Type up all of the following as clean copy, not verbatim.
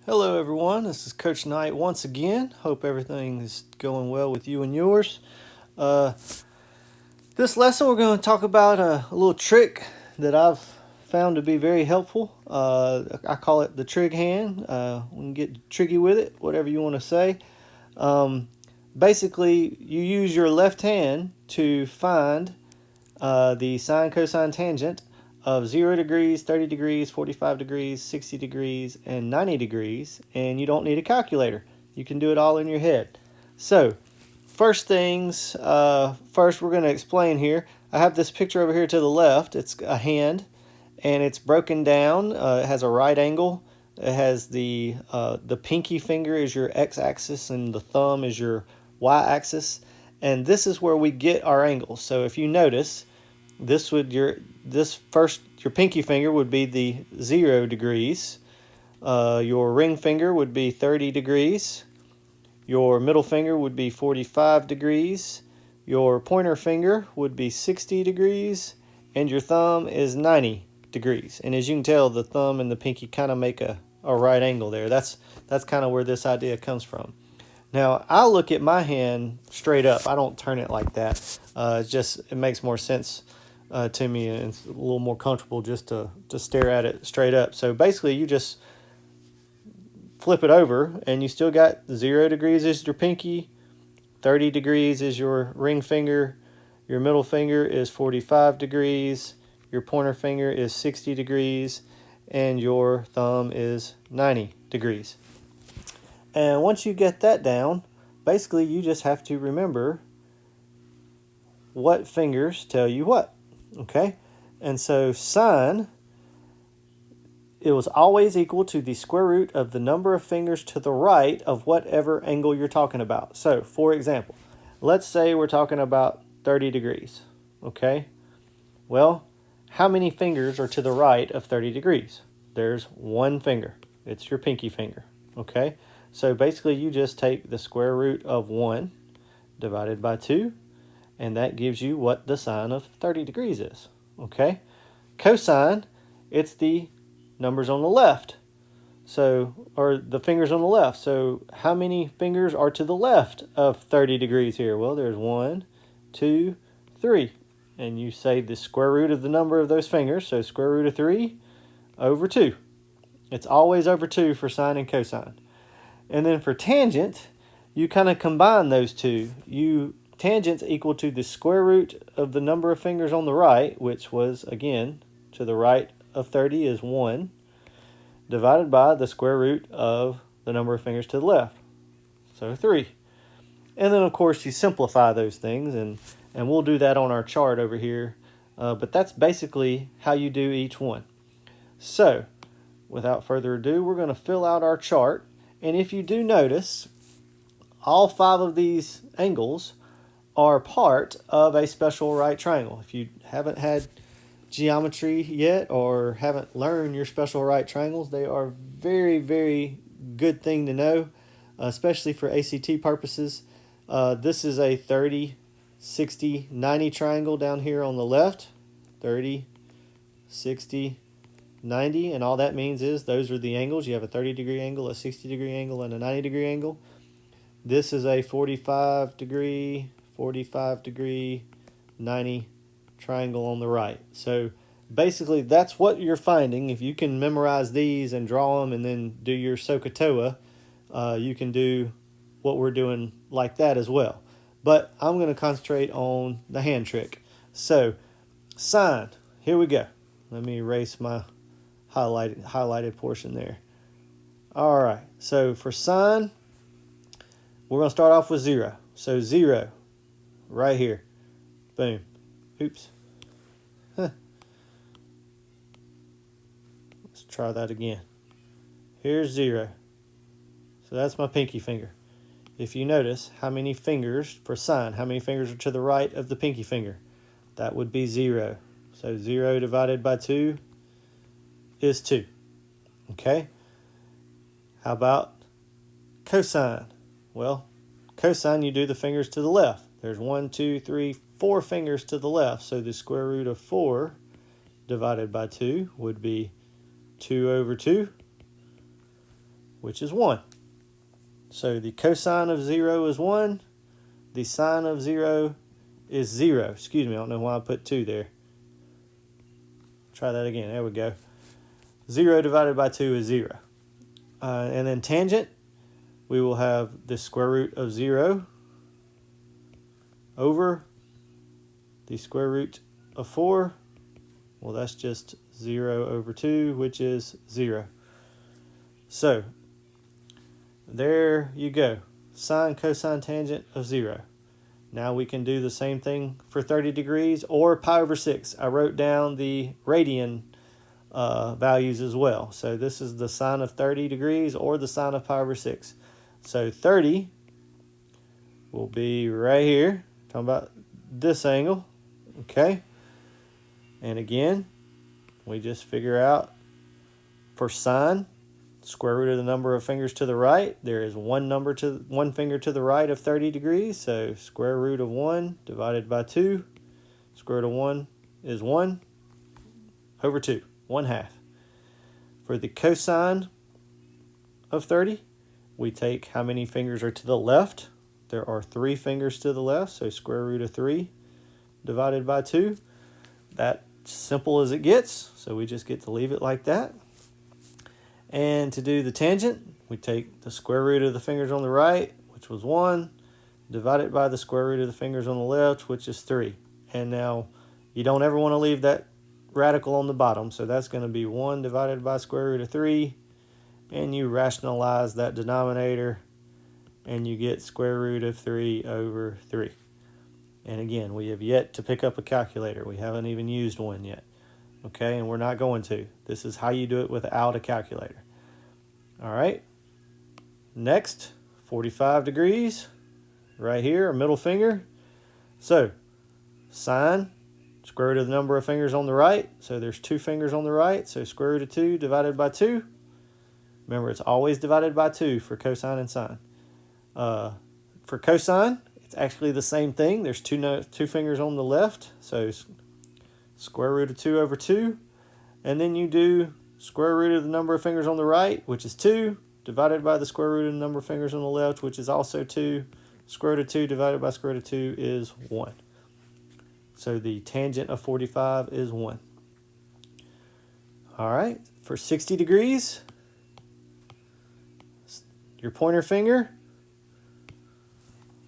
Hello everyone, this is Coach Knight once again. Hope everything is going well with you and yours. Uh, this lesson we're going to talk about a little trick that I've found to be very helpful. I call it the Trig hand. We can get tricky with it, whatever you want to say. Basically, you use your left hand to find the sine, cosine, tangent of 0 degrees, 30 degrees, 45 degrees, 60 degrees, and 90 degrees, and you don't need a calculator. You can do it all in your head. So, first first we're going to explain here. I have this picture over here to the left. It's a hand, and it's broken down. It has a right angle. It has the pinky finger is your x-axis, and the thumb is your y-axis. And this is where we get our angles. So if you notice, your pinky finger would be the 0 degrees. Your ring finger would be 30 degrees. Your middle finger would be 45 degrees. Your pointer finger would be 60 degrees. And your thumb is 90 degrees. And as you can tell, the thumb and the pinky kind of make a right angle there. That's kind of where this idea comes from. Now, I look at my hand straight up. I don't turn it like that. It makes more sense to me, and it's a little more comfortable just to stare at it straight up. So basically, you just flip it over, and you still got 0 degrees is your pinky, 30 degrees is your ring finger, your middle finger is 45 degrees, your pointer finger is 60 degrees, and your thumb is 90 degrees. And once you get that down, basically you just have to remember what fingers tell you what. Okay? And so sine, it was always equal to the square root of the number of fingers to the right of whatever angle you're talking about. So, for example, let's say we're talking about 30 degrees. Okay? Well, how many fingers are to the right of 30 degrees? There's one finger. It's your pinky finger. Okay? So basically you just take the square root of 1 divided by 2, and that gives you what the sine of 30 degrees is. Okay? Cosine, it's the numbers on the left. Or the fingers on the left. So how many fingers are to the left of 30 degrees here? Well, there's 1, 2, 3. And you say the square root of the number of those fingers. So square root of 3 over 2. It's always over 2 for sine and cosine. And then for tangent, you kind of combine those two. Tangent's equal to the square root of the number of fingers on the right, which was, again, to the right of 30 is 1, divided by the square root of the number of fingers to the left, so 3. And then, of course, you simplify those things, and we'll do that on our chart over here. But that's basically how you do each one. So, without further ado, we're going to fill out our chart. And if you do notice, all 5 of these angles are part of a special right triangle. If you haven't had geometry yet or haven't learned your special right triangles, they are very, very good thing to know, especially for ACT purposes. This is a 30, 60, 90 triangle down here on the left. 30, 60, 90, and all that means is those are the angles. You have a 30-degree angle, a 60-degree angle, and a 90-degree angle. This is a 45-degree, 90 triangle on the right. So basically that's what you're finding. If you can memorize these and draw them and then do your SOHCAHTOA, you can do what we're doing like that as well. But I'm going to concentrate on the hand trick. So sine, here we go. Let me erase my highlighted portion there. All right, so for sine, we're going to start off with 0. So 0, right here. Boom. Oops. Let's try that again. Here's 0. So that's my pinky finger. If you notice, how many fingers for sine, how many fingers are to the right of the pinky finger? That would be 0. So 0 divided by 2 is 2. Okay? How about cosine? Well, cosine, you do the fingers to the left. There's 1, 2, 3, 4 fingers to the left. So the square root of 4 divided by 2 would be 2 over 2. which is 1. So the cosine of 0 is 1. The sine of 0 is 0. Excuse me, I don't know why I put 2 there. Try that again. There we go. 0 divided by 2 is 0. And then tangent, we will have the square root of 0 over the square root of 4. Well, that's just 0 over 2, which is 0. So, there you go. Sine, cosine, tangent of 0. Now we can do the same thing for 30 degrees or pi over 6. I wrote down the radian values as well. So this is the sine of 30 degrees or the sine of pi over 6. So 30 will be right here. Talking about this angle. Okay. And again, we just figure out for sine, square root of the number of fingers to the right. There is one finger to the right of 30 degrees. So square root of 1 divided by 2. Square root of 1 is 1 over 2, 1/2. For the cosine of 30, we take how many fingers are to the left. There are 3 fingers to the left, so square root of 3 divided by 2. That's simple as it gets, so we just get to leave it like that. And to do the tangent, we take the square root of the fingers on the right, which was 1, divided by the square root of the fingers on the left, which is 3. And now you don't ever want to leave that radical on the bottom, so that's going to be 1 divided by square root of 3, and you rationalize that denominator, and you get square root of 3 over 3. And again, we have yet to pick up a calculator. We haven't even used one yet. Okay, and we're not going to. This is how you do it without a calculator. All right. Next, 45 degrees. Right here, a middle finger. So, sine, square root of the number of fingers on the right. So there's 2 fingers on the right. So square root of 2 divided by 2. Remember, it's always divided by 2 for cosine and sine. For cosine, it's actually the same thing. There's two fingers on the left. So square root of 2 over 2. And then you do square root of the number of fingers on the right, which is 2, divided by the square root of the number of fingers on the left, which is also 2. Square root of 2 divided by square root of 2 is 1. So the tangent of 45 is 1. All right, for 60 degrees, your pointer finger,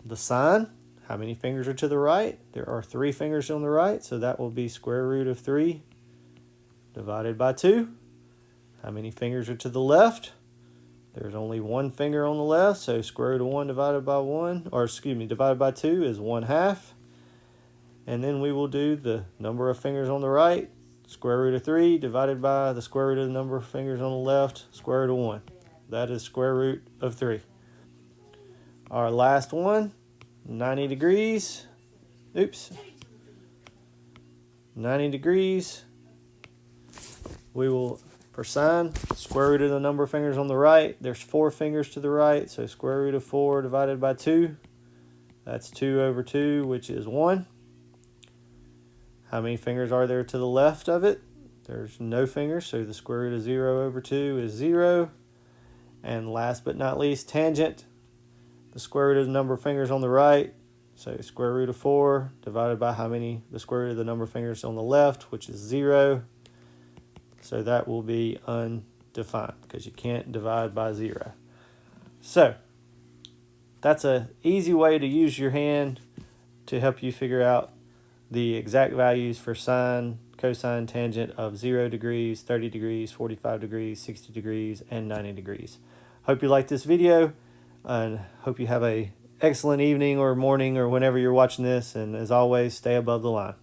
the sine, how many fingers are to the right? There are 3 fingers on the right, so that will be square root of 3 divided by 2. How many fingers are to the left? There's only 1 finger on the left, so square root of 1 divided by 1, or excuse me, divided by 2 is 1/2. And then we will do the number of fingers on the right, square root of 3 divided by the square root of the number of fingers on the left, square root of 1. That is square root of 3. Our last one, 90 degrees. Oops. 90 degrees. We will, for sine, square root of the number of fingers on the right. There's 4 fingers to the right, so square root of 4 divided by 2. That's 2 over 2, which is 1. How many fingers are there to the left of it? There's no fingers, so the square root of 0 over 2 is 0. And last but not least, tangent. The square root of the number of fingers on the right, so square root of 4 divided by how many? The square root of the number of fingers on the left, which is 0. So that will be undefined because you can't divide by 0. So that's an easy way to use your hand to help you figure out the exact values for sine, cosine, tangent of 0 degrees, 30 degrees, 45 degrees, 60 degrees, and 90 degrees. Hope you liked this video, and hope you have an excellent evening or morning or whenever you're watching this. And as always, stay above the line.